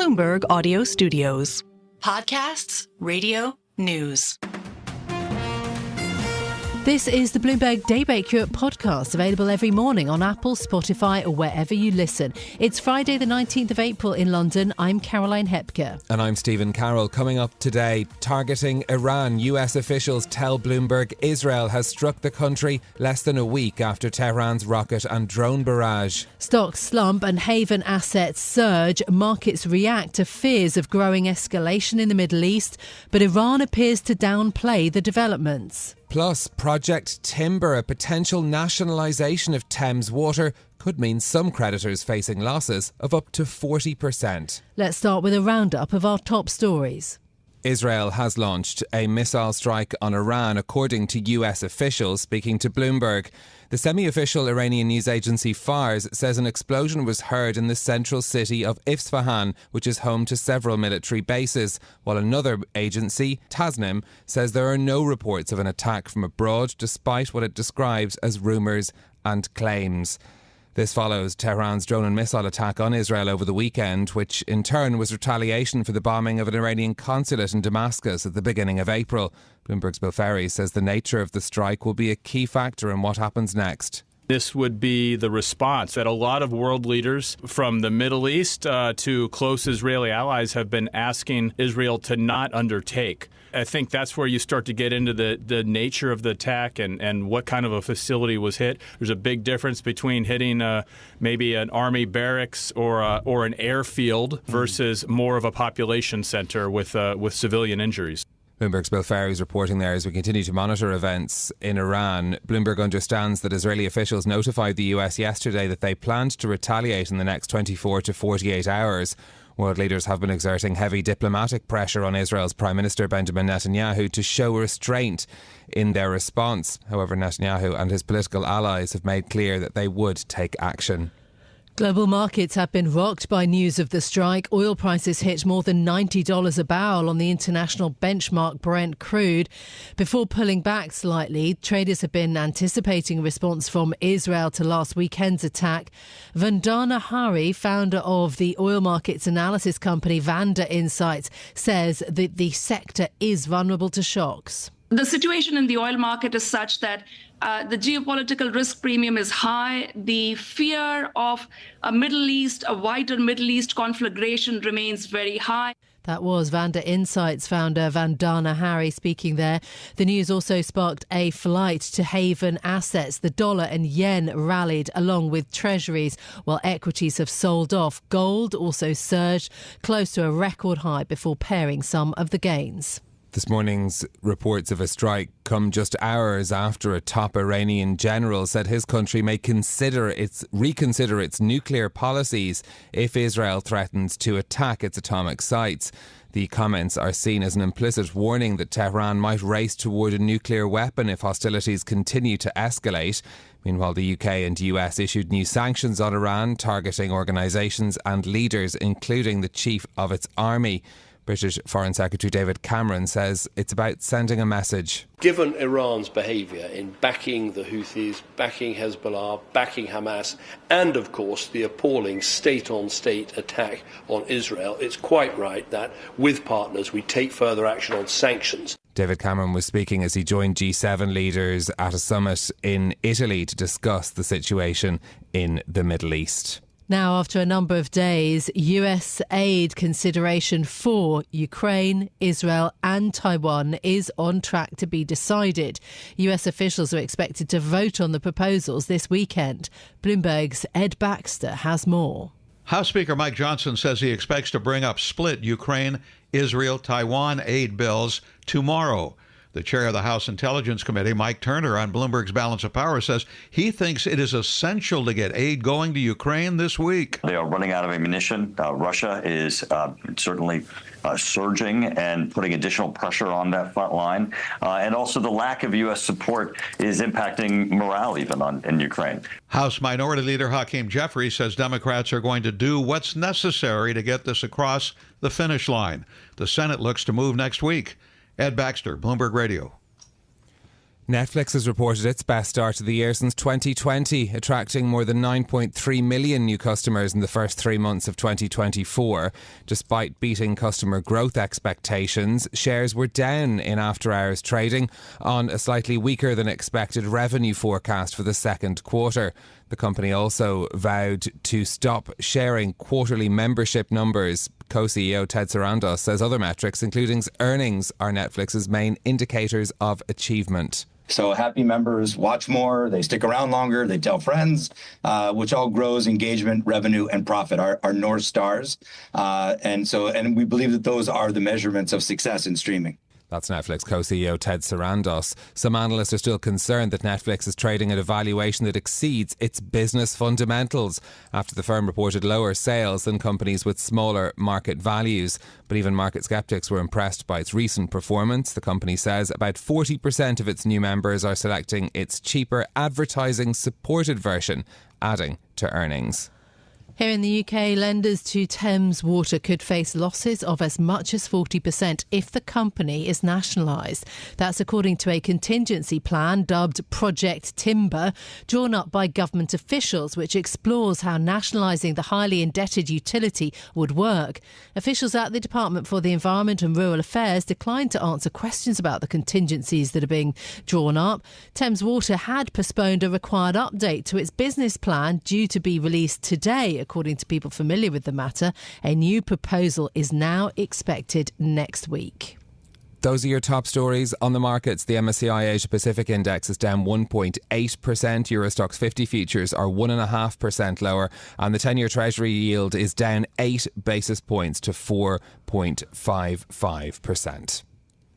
Bloomberg Audio Studios. Podcasts, radio, news. This is the Bloomberg Daybreak Europe podcast, available every morning on Apple, Spotify or wherever you listen. It's Friday the 19th of April in London. I'm Caroline Hepker. And I'm Stephen Carroll. Coming up today, targeting Iran, US officials tell Bloomberg Israel has struck the country less than a week after Tehran's rocket and drone barrage. Stocks slump and haven assets surge. Markets react to fears of growing escalation in the Middle East, but Iran appears to downplay the developments. Plus, Project Timber, a potential nationalisation of Thames Water, could mean some creditors facing losses of up to 40%. Let's start with a roundup of our top stories. Israel has launched a missile strike on Iran, according to US officials speaking to Bloomberg. The semi-official Iranian news agency Fars says an explosion was heard in the central city of Isfahan, which is home to several military bases, while another agency, Tasnim, says there are no reports of an attack from abroad, despite what it describes as rumours and claims. This follows Tehran's drone and missile attack on Israel over the weekend, which in turn was retaliation for the bombing of an Iranian consulate in Damascus at the beginning of April. Bloomberg's Bill Ferry says the nature of the strike will be a key factor in what happens next. This would be the response that a lot of world leaders from the Middle East to close Israeli allies have been asking Israel to not undertake. I think that's where you start to get into the nature of the attack and what kind of a facility was hit. There's a big difference between hitting maybe an army barracks or an airfield versus more of a population center with civilian injuries. Bloomberg's Bill Ferry is reporting there as we continue to monitor events in Iran. Bloomberg understands that Israeli officials notified the US yesterday that they planned to retaliate in the next 24 to 48 hours. World leaders have been exerting heavy diplomatic pressure on Israel's Prime Minister Benjamin Netanyahu to show restraint in their response. However, Netanyahu and his political allies have made clear that they would take action. Global markets have been rocked by news of the strike. Oil prices hit more than $90 a barrel on the international benchmark Brent crude. Before pulling back slightly, traders have been anticipating a response from Israel to last weekend's attack. Vandana Hari, founder of the oil markets analysis company Vanda Insights, says that the sector is vulnerable to shocks. The situation in the oil market is such that the geopolitical risk premium is high. The fear of a wider Middle East conflagration remains very high. That was Vanda Insights founder Vandana Hari speaking there. The news also sparked a flight to haven assets. The dollar and yen rallied along with treasuries, while equities have sold off. Gold also surged close to a record high before paring some of the gains. This morning's reports of a strike come just hours after a top Iranian general said his country may reconsider its nuclear policies if Israel threatens to attack its atomic sites. The comments are seen as an implicit warning that Tehran might race toward a nuclear weapon if hostilities continue to escalate. Meanwhile, the UK and US issued new sanctions on Iran, targeting organisations and leaders, including the chief of its army. British Foreign Secretary David Cameron says it's about sending a message. Given Iran's behaviour in backing the Houthis, backing Hezbollah, backing Hamas, and of course the appalling state-on-state attack on Israel, it's quite right that with partners we take further action on sanctions. David Cameron was speaking as he joined G7 leaders at a summit in Italy to discuss the situation in the Middle East. Now, after a number of days, US aid consideration for Ukraine, Israel and Taiwan is on track to be decided. US officials are expected to vote on the proposals this weekend. Bloomberg's Ed Baxter has more. House Speaker Mike Johnson says he expects to bring up split Ukraine, Israel, Taiwan aid bills tomorrow. The chair of the House Intelligence Committee, Mike Turner, on Bloomberg's Balance of Power, says he thinks it is essential to get aid going to Ukraine this week. They are running out of ammunition. Russia is certainly surging and putting additional pressure on that front line. And also the lack of U.S. support is impacting morale even in Ukraine. House Minority Leader Hakeem Jeffries says Democrats are going to do what's necessary to get this across the finish line. The Senate looks to move next week. Ed Baxter, Bloomberg Radio. Netflix has reported its best start to the year since 2020, attracting more than 9.3 million new customers in the first 3 months of 2024. Despite beating customer growth expectations, shares were down in after-hours trading on a slightly weaker than expected revenue forecast for the second quarter. The company also vowed to stop sharing quarterly membership numbers. Co-CEO Ted Sarandos says other metrics, including earnings, are Netflix's main indicators of achievement. So happy members watch more, they stick around longer, they tell friends, which all grows engagement, revenue, and profit, our North Stars. And we believe that those are the measurements of success in streaming. That's Netflix co-CEO Ted Sarandos. Some analysts are still concerned that Netflix is trading at a valuation that exceeds its business fundamentals after the firm reported lower sales than companies with smaller market values. But even market skeptics were impressed by its recent performance. The company says about 40% of its new members are selecting its cheaper advertising-supported version, adding to earnings. Here in the UK, lenders to Thames Water could face losses of as much as 40% if the company is nationalised. That's according to a contingency plan dubbed Project Timber, drawn up by government officials, which explores how nationalising the highly indebted utility would work. Officials at the Department for the Environment and Rural Affairs declined to answer questions about the contingencies that are being drawn up. Thames Water had postponed a required update to its business plan due to be released today. According to people familiar with the matter, a new proposal is now expected next week. Those are your top stories on the markets. The MSCI Asia Pacific Index is down 1.8%. Eurostoxx 50 futures are 1.5% lower. And the 10-year Treasury yield is down 8 basis points to 4.55%.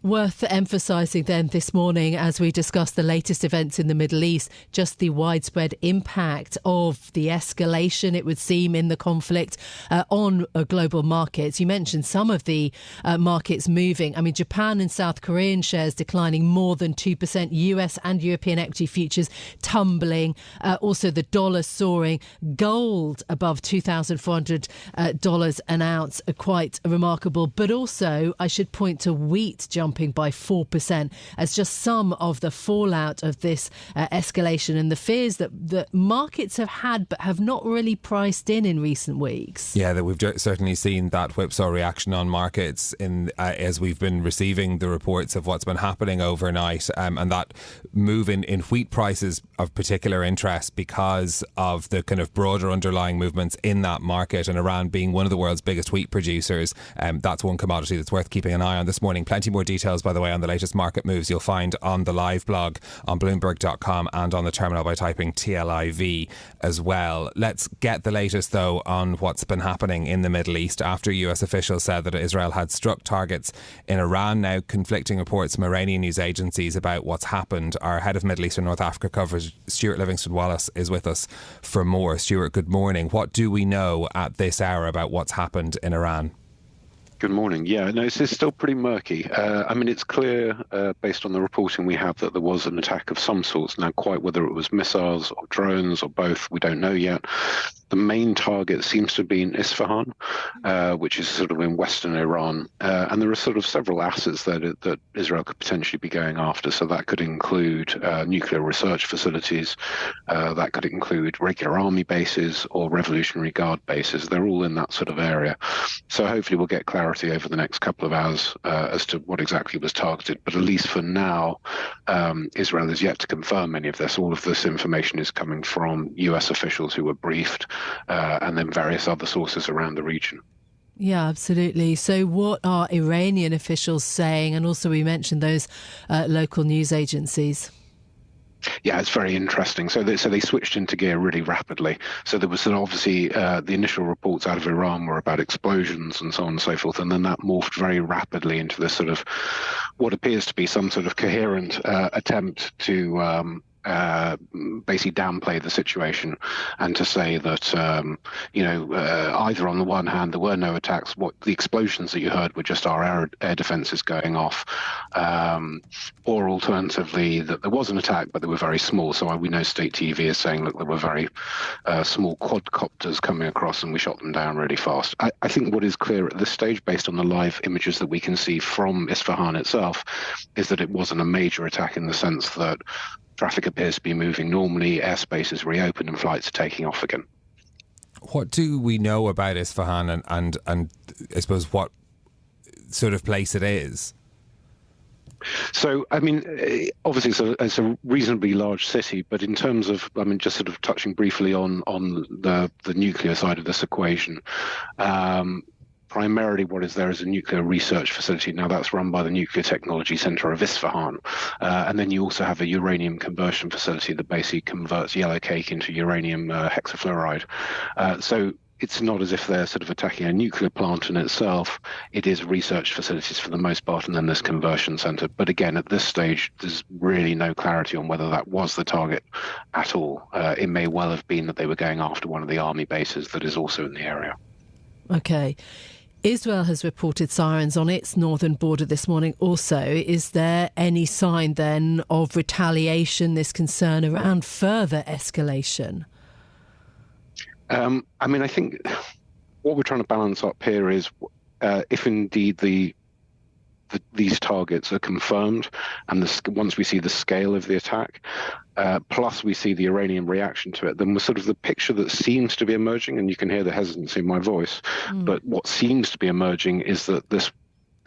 Worth emphasising then this morning, as we discuss the latest events in the Middle East, just the widespread impact of the escalation, it would seem, in the conflict on global markets. You mentioned some of the markets moving. I mean, Japan and South Korean shares declining more than 2%. US and European equity futures tumbling. Also, the dollar soaring. Gold above $2,400 an ounce, quite remarkable. But also, I should point to wheat jumping by 4% as just some of the fallout of this escalation and the fears that markets have had but have not really priced in recent weeks. Yeah, that we've certainly seen that whipsaw reaction on markets as we've been receiving the reports of what's been happening overnight, and that move in wheat prices of particular interest because of the kind of broader underlying movements in that market, and Iran being one of the world's biggest wheat producers. That's one commodity that's worth keeping an eye on this morning. Plenty more details, by the way, on the latest market moves you'll find on the live blog on Bloomberg.com and on the terminal by typing TLIV as well. Let's get the latest, though, on what's been happening in the Middle East after US officials said that Israel had struck targets in Iran. Now, conflicting reports from Iranian news agencies about what's happened. Our head of Middle East and North Africa coverage, Stuart Livingston-Wallace, is with us for more. Stuart, good morning. What do we know at this hour about what's happened in Iran? Good morning. Yeah, no, it's still pretty murky. I mean, it's clear based on the reporting we have that there was an attack of some sorts. Now, quite whether it was missiles or drones or both, we don't know yet. The main target seems to be in Isfahan, which is sort of in western Iran. And there are sort of several assets that Israel could potentially be going after. So that could include nuclear research facilities. That could include regular army bases or Revolutionary Guard bases. They're all in that sort of area. So hopefully we'll get clarity over the next couple of hours as to what exactly was targeted. But at least for now, Israel is yet to confirm any of this. All of this information is coming from US officials who were briefed and then various other sources around the region. Yeah, absolutely. So what are Iranian officials saying? And also we mentioned those local news agencies. Yeah, it's very interesting. So they switched into gear really rapidly. So there was obviously the initial reports out of Iran were about explosions and so on and so forth, and then that morphed very rapidly into this sort of what appears to be some sort of coherent attempt to basically downplay the situation and to say that, either on the one hand, there were no attacks, what the explosions that you heard were just our air defenses going off, or alternatively, that there was an attack, but they were very small. So we know state TV is saying, look, there were very small quadcopters coming across and we shot them down really fast. I think what is clear at this stage, based on the live images that we can see from Isfahan itself, is that it wasn't a major attack in the sense that traffic appears to be moving normally, airspace is reopened and flights are taking off again. What do we know about Isfahan and I suppose what sort of place it is? So, I mean, obviously it's a reasonably large city, but in terms of, just sort of touching briefly on the nuclear side of this equation, primarily what is there is a nuclear research facility. Now that's run by the Nuclear Technology Center of Isfahan. And then you also have a uranium conversion facility that basically converts yellow cake into uranium hexafluoride. So it's not as if they're sort of attacking a nuclear plant in itself. It is research facilities for the most part, and then this conversion center. But again, at this stage, there's really no clarity on whether that was the target at all. It may well have been that they were going after one of the army bases that is also in the area. Okay. Israel has reported sirens on its northern border this morning also. Is there any sign then of retaliation, this concern around further escalation? I think what we're trying to balance up here is if indeed these targets are confirmed, and once we see the scale of the attack, plus we see the Iranian reaction to it, then we're sort of the picture that seems to be emerging, and you can hear the hesitancy in my voice, but what seems to be emerging is that this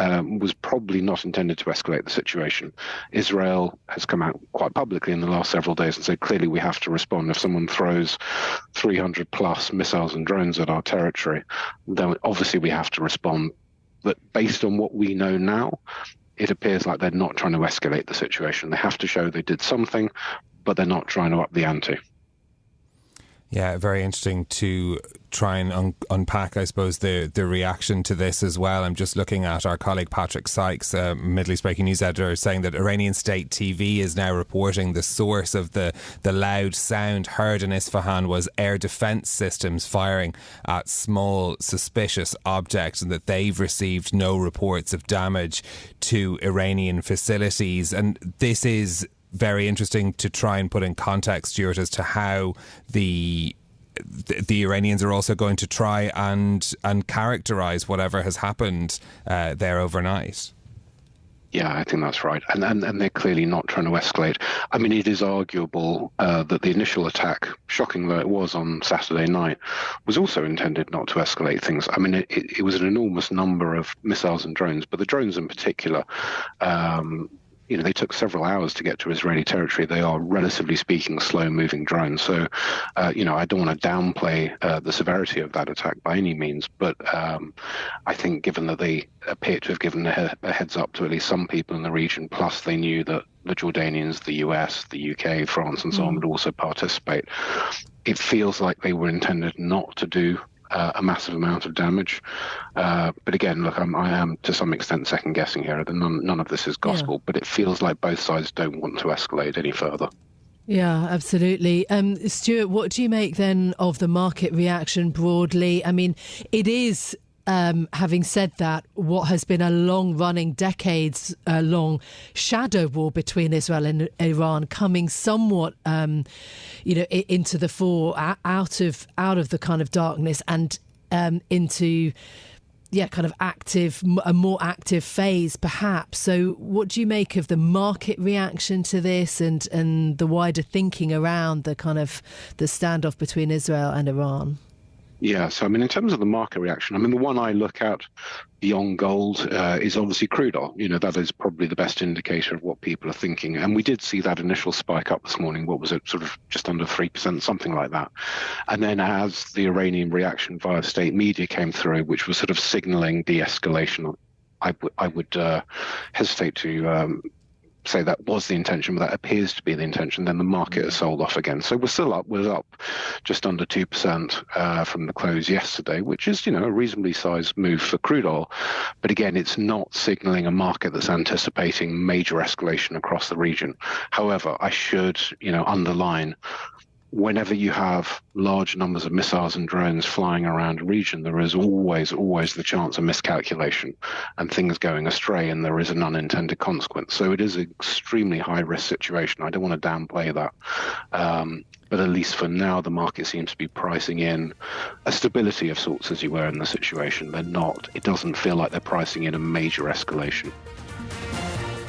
was probably not intended to escalate the situation. Israel has come out quite publicly in the last several days and said, clearly we have to respond. If someone throws 300 plus missiles and drones at our territory, then obviously we have to respond. But based on what we know now, it appears like they're not trying to escalate the situation. They have to show they did something, but they're not trying to up the ante. Yeah, very interesting to try and unpack, I suppose, the reaction to this as well. I'm just looking at our colleague Patrick Sykes, Middle East Breaking News editor, saying that Iranian state TV is now reporting the source of the loud sound heard in Isfahan was air defence systems firing at small suspicious objects, and that they've received no reports of damage to Iranian facilities. And this is very interesting to try and put in context, Stuart, as to how the Iranians are also going to try and characterise whatever has happened there overnight. Yeah, I think that's right. And they're clearly not trying to escalate. I mean, it is arguable that the initial attack, shocking though it was on Saturday night, was also intended not to escalate things. I mean, it was an enormous number of missiles and drones, but the drones in particular, they took several hours to get to Israeli territory. They are, relatively speaking, slow-moving drones. So, I don't want to downplay the severity of that attack by any means. But I think given that they appear to have given a heads up to at least some people in the region, plus they knew that the Jordanians, the US, the UK, France, and so on would also participate, it feels like they were intended not to do a massive amount of damage. But again, look, I am to some extent second guessing here. None of this is gospel, but it feels like both sides don't want to escalate any further. Yeah, absolutely. Stuart, what do you make then of the market reaction broadly? I mean, it is, having said that, what has been a long-running, decades-long shadow war between Israel and Iran coming somewhat, into the fore, out of the kind of darkness and into, kind of a more active phase, perhaps. So, what do you make of the market reaction to this and the wider thinking around the kind of the standoff between Israel and Iran? Yeah, so I mean, in terms of the market reaction, the one I look at beyond gold is obviously crude oil. That is probably the best indicator of what people are thinking. And we did see that initial spike up this morning. What was it, sort of just under 3%, something like that. And then as the Iranian reaction via state media came through, which was sort of signaling de-escalation, I would hesitate to say that was the intention, but that appears to be the intention, then the market has sold off again. So we're still up. We're up just under 2% from the close yesterday, which is, a reasonably sized move for crude oil. But again, it's not signaling a market that's anticipating major escalation across the region. However, I should, underline, whenever you have large numbers of missiles and drones flying around a region, there is always the chance of miscalculation and things going astray, and there is an unintended consequence. So it is an extremely high-risk situation. I don't want to downplay that. But at least for now, the market seems to be pricing in a stability of sorts, as you were in the situation. It doesn't feel like they're pricing in a major escalation.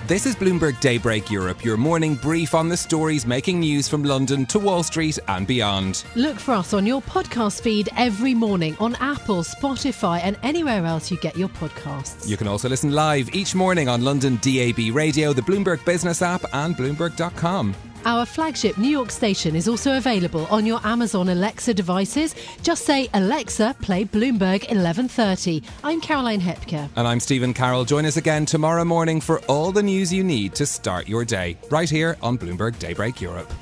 This is Bloomberg Daybreak Europe, your morning brief on the stories making news from London to Wall Street and beyond. Look for us on your podcast feed every morning on Apple, Spotify and anywhere else you get your podcasts. You can also listen live each morning on London DAB Radio, the Bloomberg Business app and Bloomberg.com. Our flagship New York station is also available on your Amazon Alexa devices. Just say, Alexa, play Bloomberg 1130. I'm Caroline Hepker. And I'm Stephen Carroll. Join us again tomorrow morning for all the news you need to start your day, right here on Bloomberg Daybreak Europe.